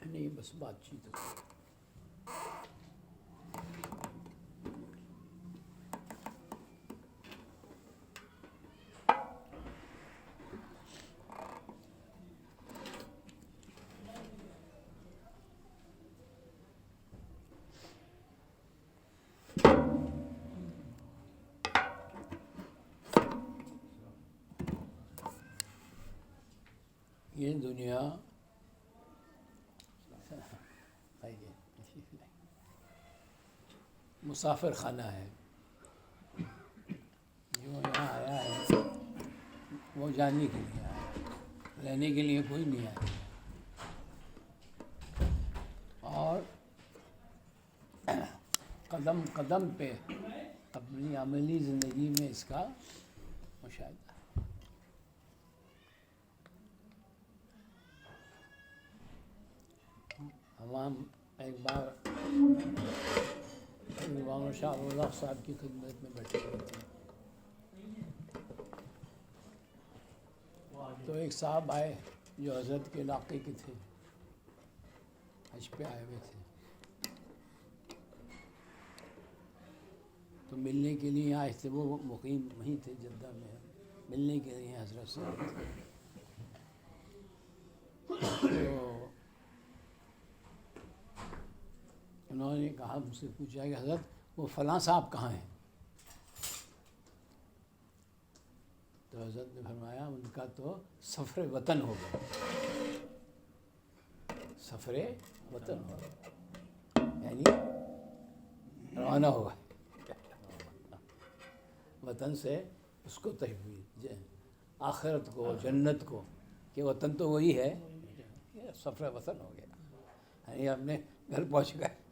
نہیں بس بات چیت یہ دنیا مسافر خانہ ہے. جو یہاں آیا ہے وہ جانے کے لیے آیا ہے، رہنے کے لیے کوئی نہیں آیا. اور قدم قدم پہ اپنی عملی زندگی میں اس کا مشاہدہ ہے. ہم ایک بار مولانا شاہ اللہ صاحب کی خدمت میں بیٹھے ہوئے تھے، تو ایک صاحب آئے جو حضرت کے علاقے کے تھے، حج پہ آئے ہوئے تھے. تو ملنے کے لیے آئے تھے، وہ مقیم وہیں تھے جدہ میں، ملنے کے لیے حضرت سے آئے تھے. تو انہوں نے کہا، مجھ سے پوچھا کہ حضرت وہ فلاں صاحب کہاں ہیں؟ تو حضرت نے فرمایا ان کا تو سفر وطن ہو گیا. سفر وطن ہو گیا یعنی روانہ ہوا وطن سے. اس کو تحویل آخرت کو، جنت کو، کہ وطن تو وہی ہے، سفر وطن ہو گیا یعنی اپنے گھر پہنچ گئے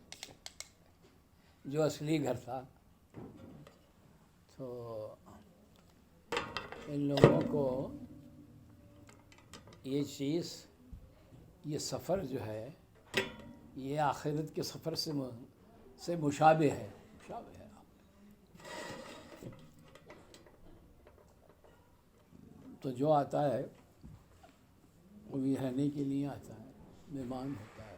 جو اصلی گھر تھا. تو ان لوگوں کو یہ چیز، یہ سفر جو ہے یہ آخرت کے سفر سے مشابہ ہے. مشابہ ہے. تو جو آتا ہے وہ بھی رہنے کے لیے آتا ہے، مہمان ہوتا ہے،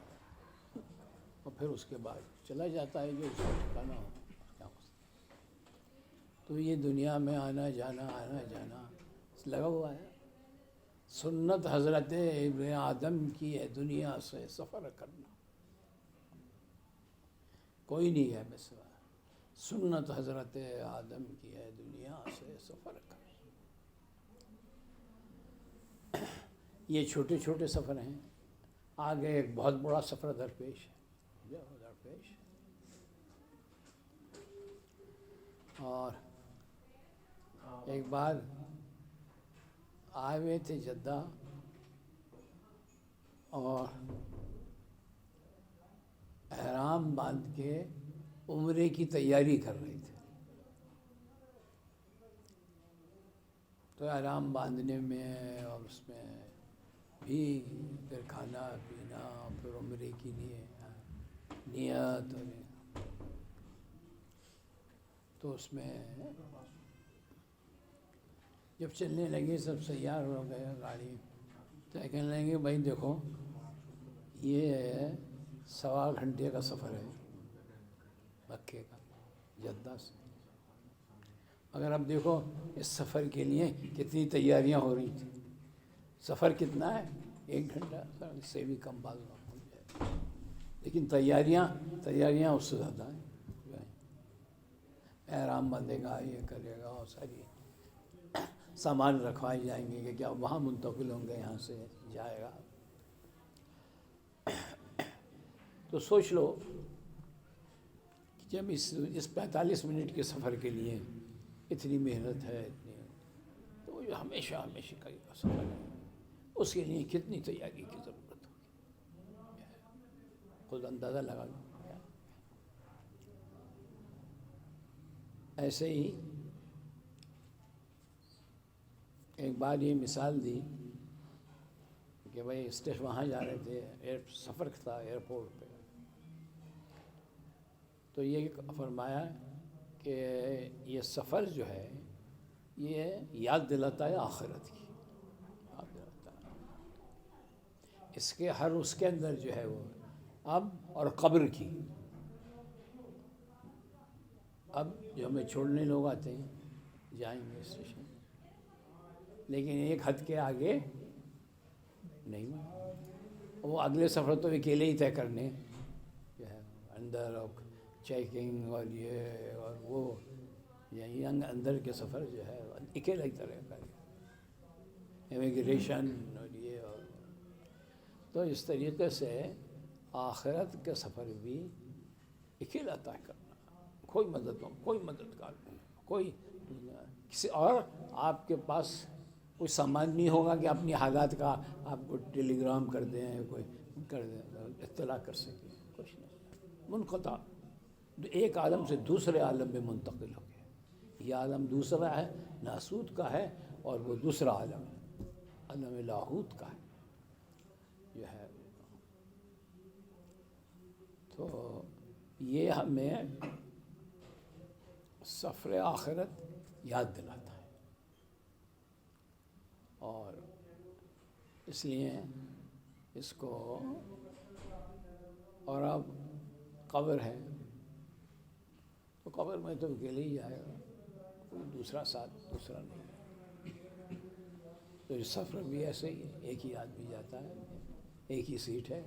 اور پھر اس کے بعد چلا جاتا ہے جو اس کا ٹھکانہ ہو. تو یہ دنیا میں آنا جانا لگا ہوا ہے. سنت حضرت ابن آدم کی ہے دنیا سے سفر کرنا، کوئی نہیں ہے بس. سنت حضرت آدم کی ہے دنیا سے سفر کرنا. یہ چھوٹے چھوٹے سفر ہیں، آگے ایک بہت بڑا سفر درپیش ہے. اور ایک بار آئے ہوئے تھے جدہ اور احرام باندھ کے عمرے کی تیاری کر رہے تھے. تو احرام باندھنے میں اور اس میں بھی پھر کھانا پینا، پھر عمرے کی نیت. تو اس میں جب چلنے لگے سب تیار ہو گئے گاڑی، تو کہنے لگے بھائی دیکھو یہ 1.25 گھنٹے کا سفر ہے مکے کا جدہ سے. اگر اب دیکھو اس سفر کے لیے کتنی تیاریاں ہو رہی تھیں. سفر کتنا ہے؟ 1 گھنٹہ، اس سے بھی کم بعض وقت ہو جائے. لیکن تیاریاں اس سے زیادہ ہیں. احرام بندھے گا، یہ کرے گا، اور ساری سامان رکھوائے جائیں گے کہ کیا وہاں منتقل ہوں گے، یہاں سے جائے گا. تو سوچ لو کہ جب اس 45 منٹ کے سفر کے لیے اتنی محنت ہے، تو جو ہمیشہ کا سفر ہے، اس کے لیے کتنی تیاری کی ضرورت ہوگی. خود اندازہ لگا لو. ایسے ہی ایک بار یہ مثال دی کہ بھائی اسٹیشن وہاں جا رہے تھے، سفر تھا ایئرپورٹ پہ، تو یہ فرمایا کہ یہ سفر جو ہے یہ یاد دلاتا ہے آخرت کی، یاد دلاتا ہے اس کے اس کے اندر جو ہے وہ اب اور قبر کی. اب جو ہمیں چھوڑنے لوگ آتے ہیں جائیں گے اسٹیشن، لیکن ایک حد کے آگے نہیں، وہ اگلے سفر تو اکیلے ہی طے کرنے جو ہے اندر اور چیکنگ اور یہ اور وہ، یہی اندر کے سفر جو ہے اکیلا ہی طرح کا امیگریشن اور یہ اور، تو اس طریقے سے آخرت کے سفر بھی اکیلا طے کرنا، کوئی مددگار نہیں، کوئی کسی اور آپ کے پاس کوئی سامان نہیں ہوگا کہ اپنی حالات کا آپ کو ٹیلی گرام کر دیں، کوئی کر دیں اطلاع کر سکیں، کچھ نہیں، منقطع، ایک عالم سے دوسرے عالم میں منتقل ہو گئے. یہ عالم دوسرا ہے، ناسوت کا ہے، اور وہ دوسرا عالم ہے، عالم لاہوت کا ہے جو ہے. تو یہ ہمیں سفر آخرت یاد دلاتا ہے، اور اس لیے اس کو، اور اب قبر ہے تو قبر میں تو اکیلے ہی جائے گا، کوئی دوسرا ساتھ دوسرا نہیں. تو یہ سفر بھی ایسے ہی ہے، ایک ہی آدمی جاتا ہے، ایک ہی سیٹ ہے.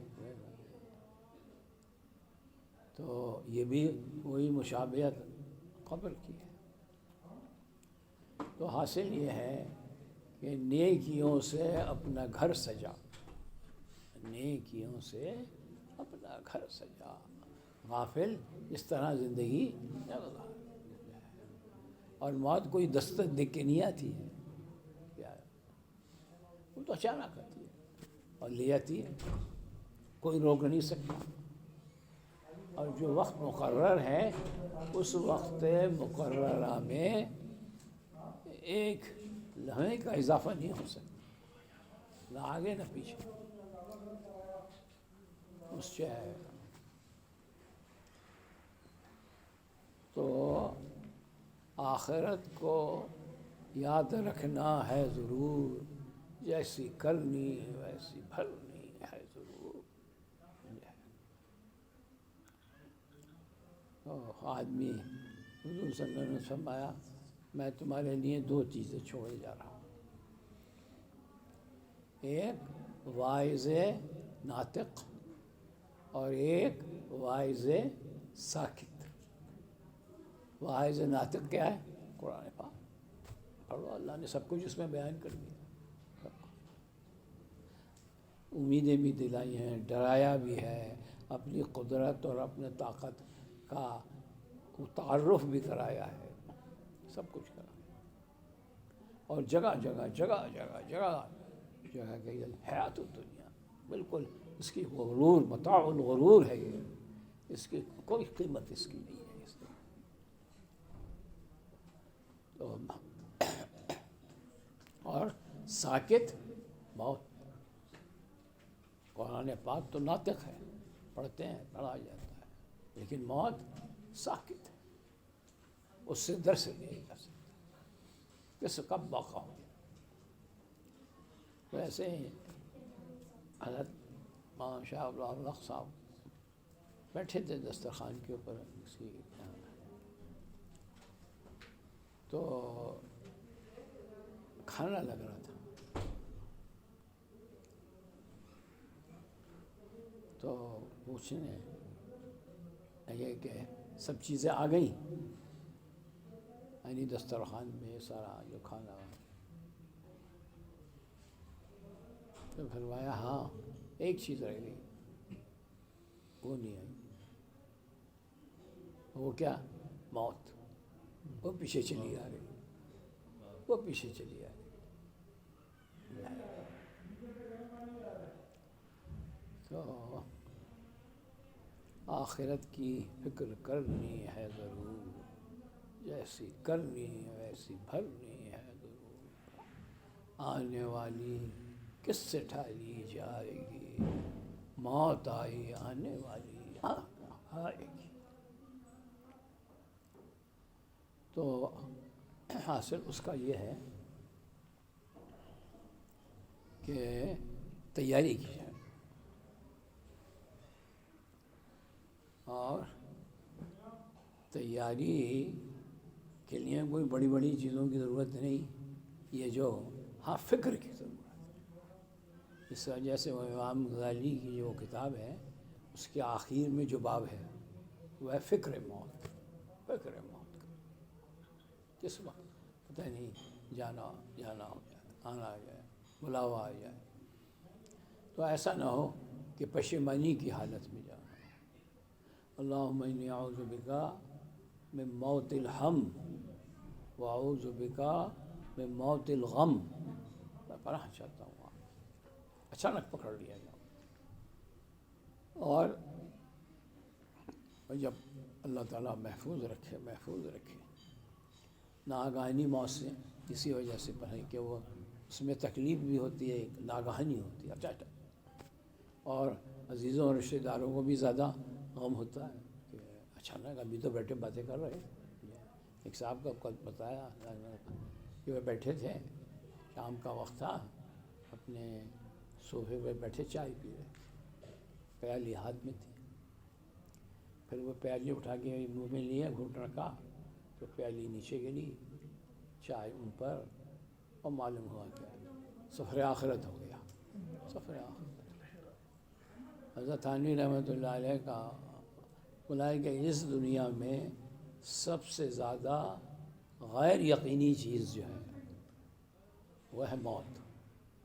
تو یہ بھی وہی مشابہت قبر کی ہے. تو حاصل یہ ہے کہ نیکیوں سے اپنا گھر سجا، نیکیوں سے اپنا گھر سجا، غافل اس طرح زندگی نہ گزار. اور موت کوئی دستک دے کے نہیں آتی ہے، وہ تو اچانک آتی ہے اور لے جاتی ہے، کوئی روک نہیں سکتا. اور جو وقت مقرر ہے اس وقت مقررہ میں ایک لمحے کا اضافہ نہیں ہو سکتا، نہ آگے نہ پیچھے. اس سے تو آخرت کو یاد رکھنا ہے ضرور، جیسی کرنی ویسی بھرنی ہے ضرور. تو آدمی، حضور صلی اللہ علیہ وسلم نے فرمایا میں تمہارے لیے 2 چیزیں چھوڑے جا رہا ہوں، ایک واعظ ناطق اور ایک واعظ ساکت. واعظ ناطق کیا ہے؟ قرآن پاک پڑھو، اللہ نے سب کچھ اس میں بیان کر دیا، امیدیں بھی دلائی ہیں، ڈرایا بھی ہے، اپنی قدرت اور اپنے طاقت کا تعارف بھی کرایا ہے، سب کچھ کرایا. اور جگہ جگہ جگہ جگہ جگہ جگہ کہ حیات الدنیا بالکل اس کی غرور، متاع الغرور ہے، یہ اس کی کوئی قیمت اس کی نہیں ہے. اس کی تو اور ساکت موت، قرآن پاک تو ناطق ہے، پڑھتے ہیں، پڑھا جاتا ہے، لیکن موت ساکت ہے، اس سے در سے نہیں جا سکتا، کس کب واقع ہو. ویسے ہی حضرت مولانا شاہ الحق صاحب بیٹھے تھے دسترخوان کے اوپر اسی، تو کھانا لگ رہا تھا، تو پوچھنے لگے کہ سب چیزیں آ گئیں، یعنی دسترخوان میں سارا جو کھانا. تو فرمایا ہاں ایک چیز رہ گئی، وہ نہیں آئی. وہ کیا؟ موت. وہ پیچھے چلی آ رہی، وہ پیچھے چلی آ رہی. تو آخرت کی فکر کرنی ہے ضرور، جیسی کرنی ویسی بھرنی ہے ضرور، آنے والی کس سے ٹھالی جائے گی، موت آئی آنے والی آئے گی۔ تو حاصل اس کا یہ ہے کہ تیاری کی جائے، اور تیاری کے لیے کوئی بڑی بڑی چیزوں کی ضرورت نہیں، یہ جو فکر کی ضرورت ہے۔ اس وجہ سے وہ امام غزالی کی جو کتاب ہے اس کے آخر میں جو باب ہے وہ ہے فکر موت، فکر موت کا، کس وقت پتہ نہیں جانا ہو جائے، آنا آ جائے، بلاوا آ جائے، تو ایسا نہ ہو کہ پشیمانی کی حالت میں جانا۔ اللہم انی اعوذ بکا من موت الہم واعوذ بکا من موت الغم، میں پناہ چاہتا ہوں اچانک پکڑ لیا جاؤ۔ اور جب اللہ تعالیٰ محفوظ رکھے ناگہانی موت سے، اسی وجہ سے پڑھیں کہ وہ اس میں تکلیف بھی ہوتی ہے، ایک ناگہانی ہوتی ہے اچانک، اور عزیزوں اور رشتہ داروں کو بھی زیادہ غم ہوتا ہے کہ اچانک ابھی تو بیٹھے باتیں کر رہے ہیں۔ ایک صاحب کا کل بتایا کہ وہ بیٹھے تھے، شام کا وقت تھا، اپنے صوفے پہ بیٹھے چائے پی رہے، پیالی ہاتھ میں تھی، پھر وہ پیالی اٹھا کے منہ میں لیے، گھونٹ رکھا تو پیالی نیچے گری، چائے ان پر، اور معلوم ہوا کہ سفر آخرت ہو گیا، سفر آخرت۔ حضرت تھانوی رحمۃ اللہ علیہ کا بولا ہے کہ اس دنیا میں سب سے زیادہ غیر یقینی چیز جو ہے وہ ہے موت،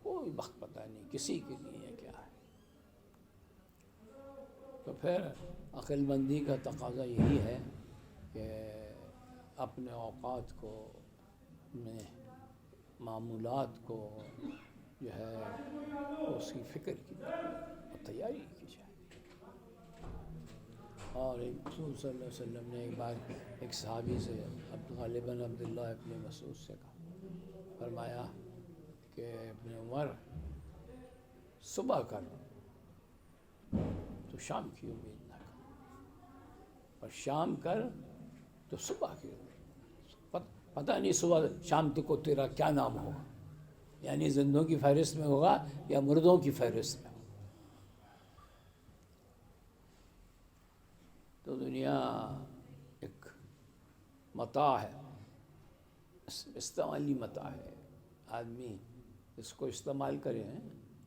کوئی وقت پتہ نہیں کسی کے لیے کیا ہے۔ تو پھر عقل مندی کا تقاضا یہی ہے کہ اپنے اوقات کو، اپنے معمولات کو جو ہے اس کی فکر کی اور تیاری کی جائے۔ اور رسول صلی اللہ علیہ وسلم نے ایک بار ایک صحابی سے، غالباً عبداللہ ابن مسعود سے کہا، فرمایا کہ ابن عمر صبح کر تو شام کی امید نہ کر، اور شام کر تو صبح کی امید، پتہ نہیں صبح شام تک کو تیرا کیا نام ہوگا، یعنی زندوں کی فہرست میں ہوگا یا مردوں کی فہرست میں ہوگا۔ تو دنیا ایک متاع ہے، استعمالی متاع ہے، آدمی اس کو استعمال کرے ہیں،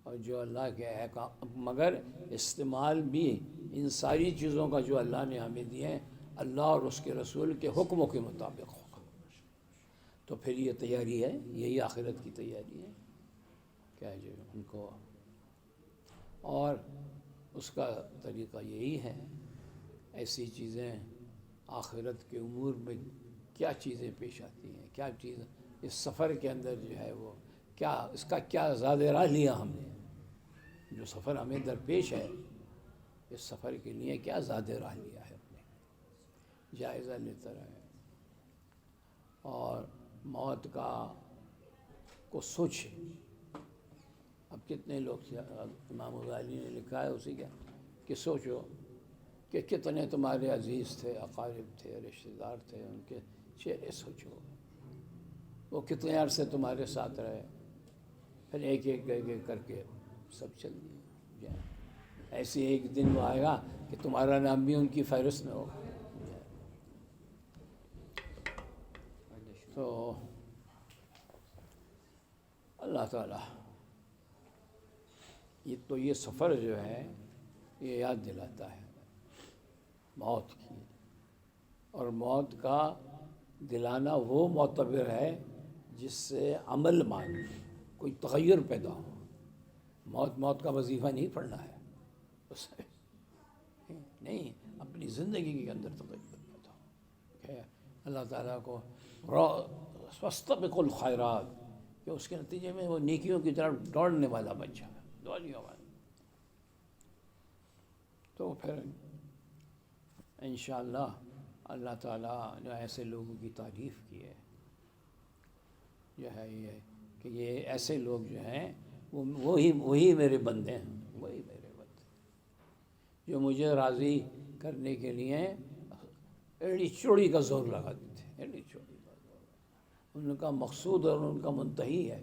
اور جو اللہ کے احکام، مگر استعمال بھی ان ساری چیزوں کا جو اللہ نے ہمیں دیے ہیں اللہ اور اس کے رسول کے حکموں کے مطابق ہوگا۔ تو پھر یہ تیاری ہے، یہی آخرت کی تیاری ہے کیا جو ان کو، اور اس کا طریقہ یہی ہے، ایسی چیزیں آخرت کے امور میں کیا چیزیں پیش آتی ہیں، کیا چیز اس سفر کے اندر جو ہے وہ کیا، اس کا کیا زاد راہ لیا ہم نے، جو سفر ہمیں درپیش ہے اس سفر کے لیے کیا زاد راہ لیا ہے، اپنے جائزہ لیتا رہے، اور موت کا کو سوچے۔ اب کتنے لوگ، امام غزالی نے لکھا ہے اسی کا کہ سوچو کہ کتنے تمہارے عزیز تھے، اقارب تھے، رشتہ دار تھے، ان کے چہرے سوچو، وہ کتنے عرصے تمہارے ساتھ رہے، پھر ایک ایک کر کے سب چل دیے جائیں، ایسے ایک دن وہ آئے گا کہ تمہارا نام بھی ان کی فہرست میں ہوگا۔ تو اللہ تعالیٰ یہ سفر جو ہے یہ یاد دلاتا ہے موت کی، اور موت کا دلانا وہ معتبر ہے جس سے عمل مان کوئی تغیر پیدا ہو۔ موت کا وظیفہ نہیں پڑھنا ہے اس سے، نہیں، اپنی زندگی کے اندر تغیر پیدا ہو کہ اللہ تعالیٰ کو فاستبقوا الخیرات، کہ اس کے نتیجے میں وہ نیکیوں کی طرف دوڑنے والا بن جائے، دوڑنے والا۔ تو پھر انشاءاللہ اللہ تعالیٰ نے ایسے لوگوں کی تعریف کی ہے جو ہے یہ کہ یہ ایسے لوگ جو ہیں وہی میرے بندے ہیں، وہی میرے بندے جو مجھے راضی کرنے کے لیے ایڑی چوڑی کا زور لگا دیتے ہیں، ایڑی چوڑی کا زور۔ ان کا مقصود اور ان کا منتہی ہے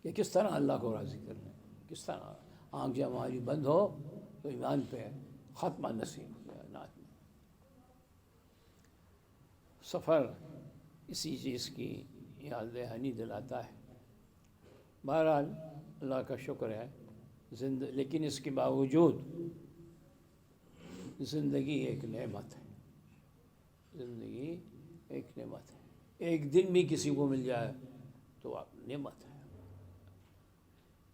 کہ کس طرح اللہ کو راضی کرنا ہے، کس طرح آنکھ جب ہماری بند ہو تو ایمان پہ خاتمہ نصیب ہو جائے۔ سفر اسی چیز کی یاد دہانی دلاتا ہے۔ بہرحال اللہ کا شکر ہے لیکن اس کے باوجود زندگی ایک نعمت ہے، زندگی ایک نعمت ہے۔ ایک دن بھی کسی کو مل جائے تو نعمت ہے،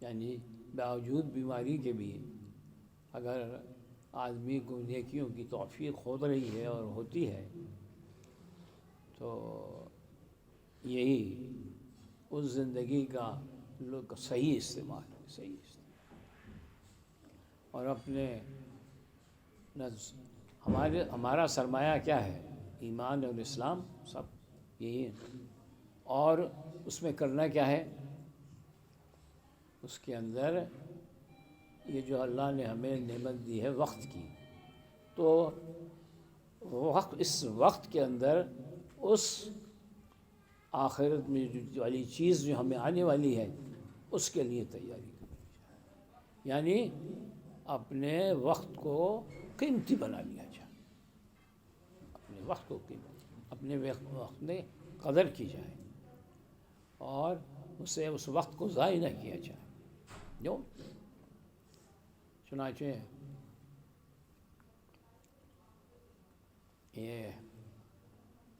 یعنی باوجود بیماری کے بھی اگر آدمی کو نیکیوں کی توفیق ہو رہی ہے اور ہوتی ہے تو یہی اس زندگی کا صحیح استعمال ہے، اور اپنے ہمارا سرمایہ کیا ہے؟ ایمان اور اسلام، سب یہی ہے۔ اور اس میں کرنا کیا ہے؟ اس کے اندر یہ جو اللہ نے ہمیں نعمت دی ہے وقت کی، تو اس وقت کے اندر اس آخرت میں جو والی چیز جو ہمیں آنے والی ہے اس کے لیے تیاری کرنی چاہیے، یعنی اپنے وقت کو قیمتی بنا لیا جائے، اپنے وقت کو اپنے وقت میں قدر کی جائے اور اس وقت کو ضائع نہ کیا جائے۔ جو چنانچہ یہ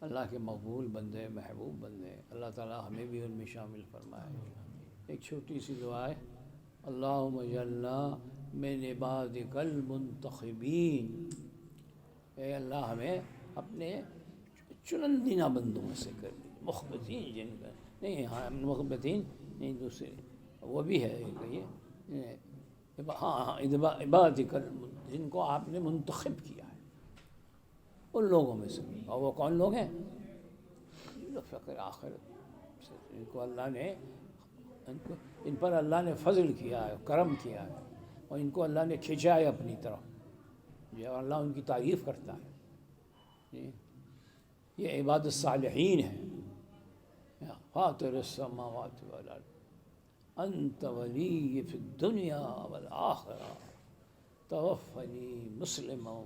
اللہ کے مقبول بندے، محبوب بندے، اللہ تعالیٰ ہمیں بھی ان میں شامل فرمائے۔ ایک چھوٹی سی دعا ہے، اللہم اجعلنا من عبادک المنتخبین، اے اللہ ہمیں اپنے چنندینہ بندوں میں سے کر دیجیے، مخبتین جن کا نہیں، ہاں مخبتین نہیں، دوسرے وہ بھی ہے ہاں عبادک جن کو آپ نے منتخب کیا ہے ان لوگوں میں سے۔ اور وہ کون لوگ ہیں؟ فقر آخرت سے ان کو اللہ نے ان پر اللہ نے فضل کیا ہے، کرم کیا ہے، اور ان کو اللہ نے کھینچا ہے اپنی طرف، جو اللہ ان کی تعریف کرتا ہے۔ یہ عباد الصالحین ہیں، فاطر السماوات والارض انت ولی فی الدنیا والآخرہ توفنی مسلما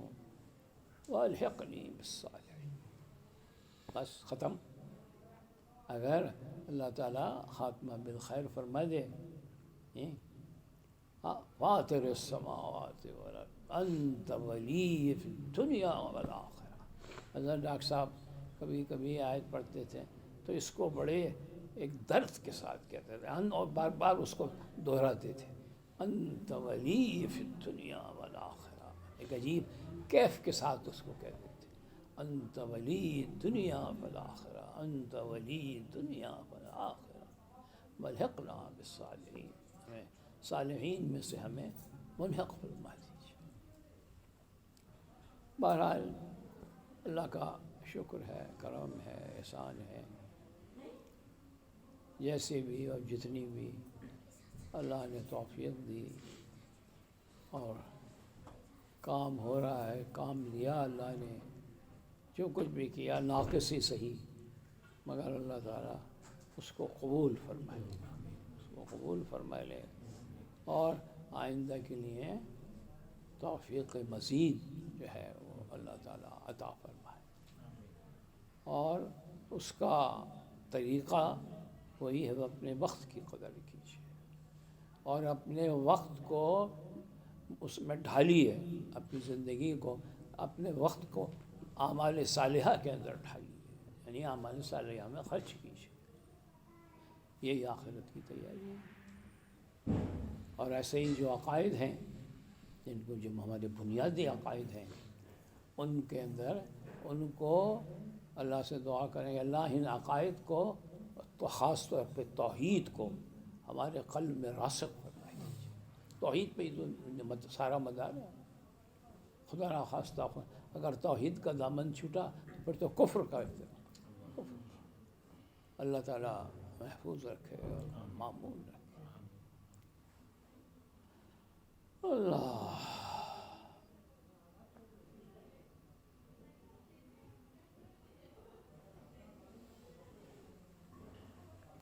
والحقنی بالصالحین۔ بس ختم۔ اگر اللہ تعالیٰ خاتمہ بالخیر فرما دے، فاطر السماوات والارض انت ولی فی الدنیا والآخرہ۔ حضرت ڈاکٹر صاحب کبھی کبھی آیت پڑھتے تھے تو اس کو بڑے ایک درد کے ساتھ کہتے تھے اور بار بار اس کو دہراتے تھے، انت ولی فی الدنیا والآخرہ، ایک عجیب کیف کے ساتھ اس کو کہتے تھے، انت ولی دنیا والآخرہ، انت ولی دنیا والآخرہ والحقنا بالصالحین، ہمیں صالحین میں سے ہمیں ملحق فرما دیجیے۔ بہرحال اللہ کا شکر ہے، کرم ہے، احسان ہے، جیسے بھی اور جتنی بھی اللہ نے توفیق دی اور کام ہو رہا ہے، کام لیا اللہ نے، جو کچھ بھی کیا ناقص ہی صحیح، مگر اللہ تعالیٰ اس کو قبول فرمائے، اس کو قبول فرمائے لے اور آئندہ کے لیے توفیق مزید جو ہے وہ اللہ تعالیٰ عطا فرمائے۔ اور اس کا طریقہ وہی ہے، اپنے وقت کی قدر کیجیے اور اپنے وقت کو اس میں ڈھالیے، اپنی زندگی کو، اپنے وقت کو اعمال صالحہ کے اندر ڈھالیے، یعنی اعمال صالحہ میں خرچ کیجیے، یہی آخرت کی تیاری ہے۔ اور ایسے ہی جو عقائد ہیں جن کو جو ہمارے بنیادی عقائد ہیں ان کے اندر ان کو اللہ سے دعا کریں، اللہ ان عقائد کو تو خاص طور پہ توحید کو ہمارے قلب میں راسخ فرمائے۔ توحید پہ ہی تو سارا مدار ہے، خدا نخواستہ اگر توحید کا دامن چھوٹا تو پھر تو کفر کا کفر۔ اللہ تعالیٰ محفوظ رکھے اور معمول رکھے۔ اللہ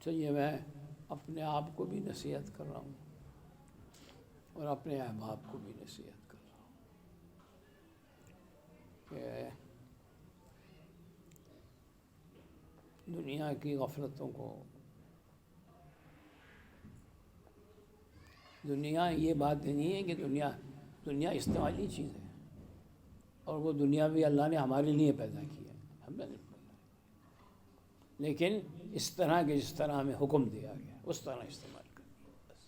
چلیے میں اپنے آپ کو بھی نصیحت کر رہا ہوں اور اپنے احباب کو بھی نصیحت کر رہا ہوں کہ دنیا کی غفلتوں کو، دنیا یہ بات نہیں ہے کہ دنیا استعمالی چیز ہے، اور وہ دنیا بھی اللہ نے ہمارے لیے پیدا کی ہے، ہم نے نہیں پیدا کی، لیکن اس طرح کے جس طرح ہمیں حکم دیا گیا اس طرح استعمال کریں بس۔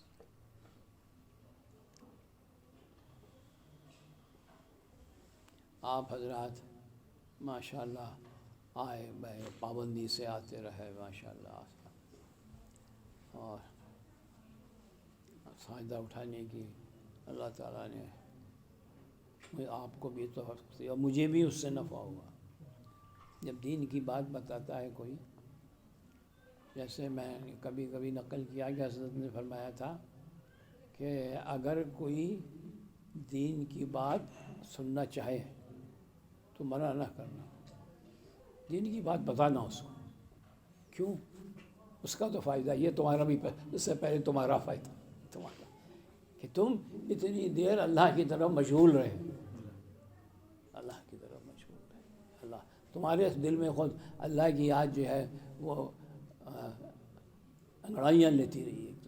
آپ حضرات ماشاءاللہ آئے بھائی پابندی سے آتے رہے ماشاءاللہ، اور سجدہ اٹھانے کی اللہ تعالیٰ نے آپ کو بھی توفیق دی اور مجھے بھی اس سے نفع ہوا۔ جب دین کی بات بتاتا ہے کوئی، جیسے میں نے کبھی کبھی نقل کیا کہ حضرت نے فرمایا تھا کہ اگر کوئی دین کی بات سننا چاہے تو منع نہ کرنا، دین کی بات بتانا اس کو، کیوں؟ اس کا تو فائدہ یہ تمہارا بھی، اس سے پہلے تمہارا فائدہ تمہارا، کہ تم اتنی دیر اللہ کی طرف مشغول رہے، اللہ کی طرف مشغول رہے، اللہ تمہارے دل میں خود اللہ کی یاد جو ہے وہ انگڑائیاں لیتی رہی ایک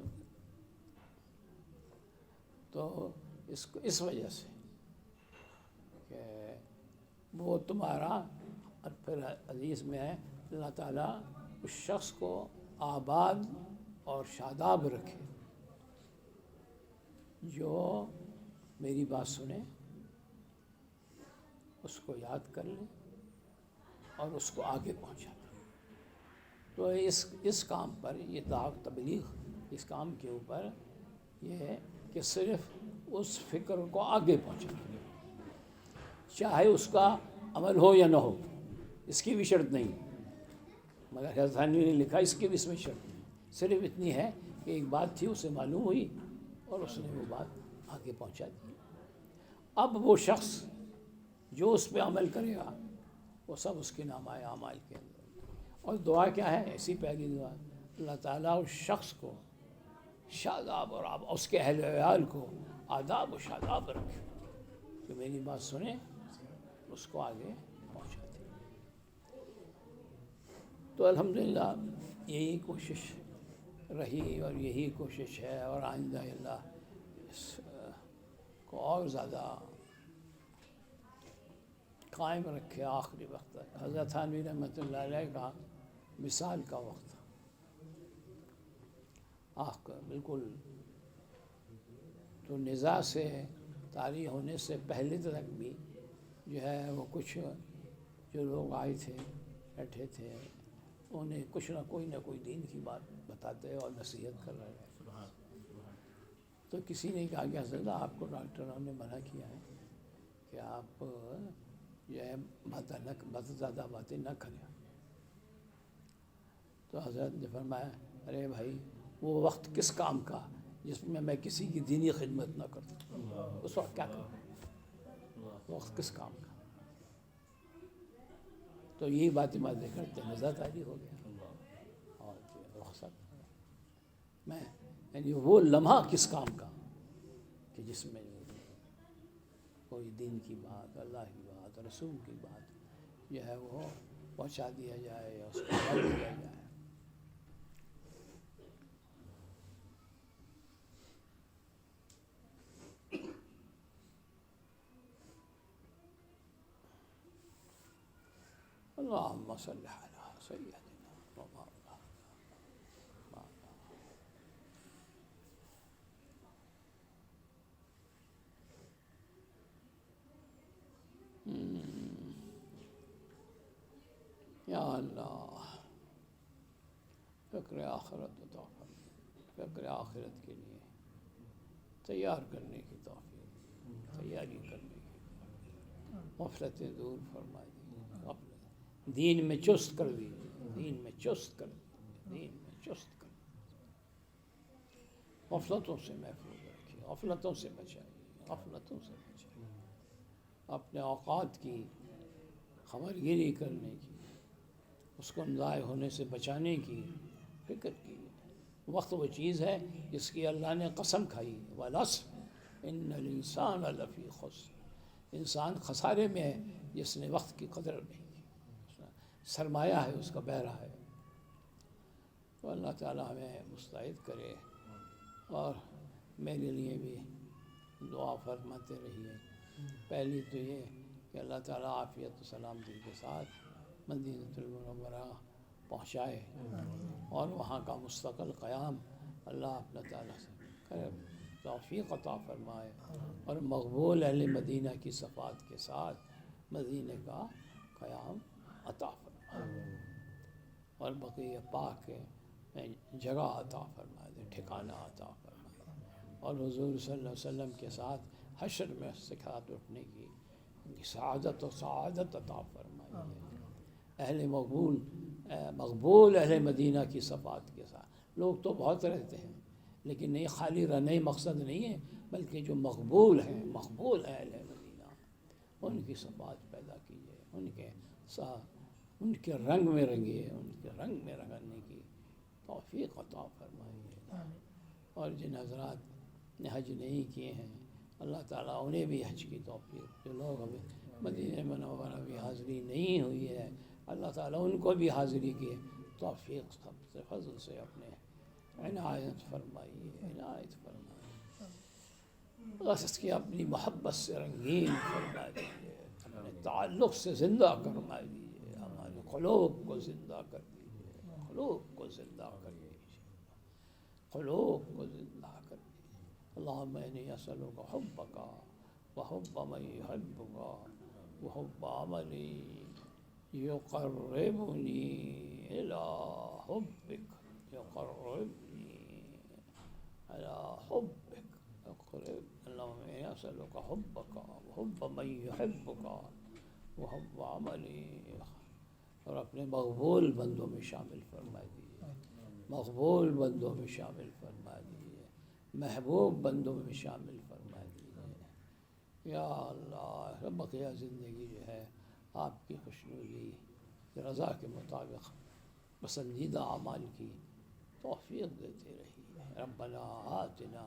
تو اس وجہ سے کہ وہ تمہارا، پھر حدیث میں ہے اللہ تعالیٰ اس شخص کو آباد اور شاداب رکھے جو میری بات سنے، اس کو یاد کر لے اور اس کو آگے پہنچا دے۔ تو اس کام پر یہ دعوت تبلیغ، اس کام کے اوپر یہ ہے کہ صرف اس فکر کو آگے پہنچانا، چاہے اس کا عمل ہو یا نہ ہو، اس کی بھی شرط نہیں، مگر حضرت ثانی نے لکھا اس کی بھی اس میں شرط نہیں، صرف اتنی ہے کہ ایک بات تھی اسے معلوم ہوئی اور اس نے وہ بات آگے پہنچا دی۔ اب وہ شخص جو اس پہ عمل کرے گا وہ سب اس کے نامہ اعمال کے اندر، اور دعا کیا ہے؟ ایسی پہلی دعا، اللہ تعالیٰ اس شخص کو شاداب اور اس کے اہل ویال کو آداب و شاداب رکھے، کہ میری بات سنے اس کو آگے پہنچا دے۔ تو الحمدللہ یہی کوشش رہی اور یہی کوشش ہے، اور آئندہ اللہ اس کو اور زیادہ قائم رکھے آخری وقت تک۔ حضرت تھانوی رحمۃ اللہ علیہ کا مثال کا وقت بالکل تو نزاع سے طاری ہونے سے پہلے تک بھی جو ہے وہ کچھ جو لوگ آئے تھے بیٹھے تھے انہیں کچھ نہ کوئی دین کی بات بتاتے اور نصیحت کر رہے ہیں۔ تو کسی نے کہا کہ حضرت آپ کو ڈاکٹروں نے منع کیا ہے کہ آپ جو ہے بہت زیادہ باتیں نہ کریں۔ تو حضرت نے فرمایا ارے بھائی وہ وقت کس کام کا جس میں کسی کی دینی خدمت نہ کروں، اس وقت کیا کروں، وقت کس کام کا؟ تو یہی باتیں کرتے نظر طاری ہو گیا اور رخصت میں، یعنی وہ لمحہ کس کام کا کہ جس میں کوئی دین کی بات، اللہ کی بات، رسول کی بات جو ہے وہ پہنچا دیا جائے یا اس کو پڑھ دیا جائے۔ اللہم صلی علی سیدنا مولانا یا اللہ، فکر آخرت عطا فرما، فکر آخرت کے لیے تیار کرنے کی توفیق، تیاری کرنے کی غفلتیں دور فرما دیجیے، دین میں چست کر دیجیے، دین میں چست کر دیجیے، دین میں چست کر دیجیے، غفلتوں سے محفوظ رکھیے، غفلتوں سے بچائیے، غفلتوں سے بچائیے، اپنے اوقات کی خبر گیری کرنے کی، اس کو ضائع ہونے سے بچانے کی فکر کی۔ وقت وہ چیز ہے جس کی اللہ نے قسم کھائی، وَالْعَصْرِ إِنَّ الْإِنسَانَ لَفِي خُسْرٍ، انسان خسارے میں ہے جس نے وقت کی قدر نہیں کی، سرمایہ ہے اس کا بہ رہا ہے۔ تو اللہ تعالیٰ ہمیں مستعد کرے، اور میرے لیے بھی دعا فرماتے رہیے۔ پہلی تو یہ کہ اللہ تعالیٰ عافیت و سلامتی کے ساتھ مدینہ المنورہ پہنچائے، اور وہاں کا مستقل قیام اللہ اپنا تعالیٰ سے کرے، توفیق عطا فرمائے، اور مقبول اہل مدینہ کی صفات کے ساتھ مدینہ کا قیام عطا فرمائے، اور بقیہ پاک میں جگہ عطا فرمائے دے، ٹھکانہ عطا فرمائے، اور حضور صلی اللہ علیہ وسلم کے ساتھ حشر میں سکھات اٹھنے کی سعادت و سعادت عطا فرمائے، اہل مقبول اہل مدینہ کی صفات کے ساتھ۔ لوگ تو بہت رہتے ہیں، لیکن نہیں، خالی رہنے مقصد نہیں ہے، بلکہ جو مقبول ہیں، مقبول ہیں اہل مدینہ، ان کی صفات پیدا کیجیے، ان کے رنگ میں رنگیے، ان کے رنگ میں رنگنے کی توفیق عطا فرمائیے۔ اور جن حضرات نے حج نہیں کیے ہیں، اللہ تعالیٰ انہیں بھی حج کی توفیق، جو لوگ ہمیں مدینہ منورہ بھی حاضری نہیں ہوئی ہے، اللہ تعالیٰ ان کو بھی حاضری کی توفیق سب سے فضل سے اپنے عنایت فرمائیے، عنایت فرمائیے، بس اس کی اپنی محبت سے رنگین فرما دیجیے، اپنے تعلق سے زندہ کرما دیجیے، ہمارے قلوب کو زندہ کر دیجیے، قلوب کو زندہ کر دیجیے، قلوب کو زندہ کر دیجیے۔ اللہم انی اسألک حبک وحب من یحبک وحب عملی یقربنی الی حبک، یقربنی الی حبک، اللہم انی اسألک حبک وحب من یحبک وحب عملی، اور اپنے مقبول بندوں میں شامل فرما دیجیے، مقبول بندوں میں شامل فرما دیجیے، محبوب بندوں میں شامل فرما دیجیے۔ یا اللہ، بقیہ زندگی جو ہے آپ کی خوشنودی رضا کے مطابق پسندیدہ اعمال کی توفیق دیتے رہیے۔ ربنا آتنا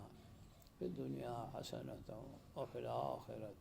فی الدنیا حسنۃ وفی الآخرۃ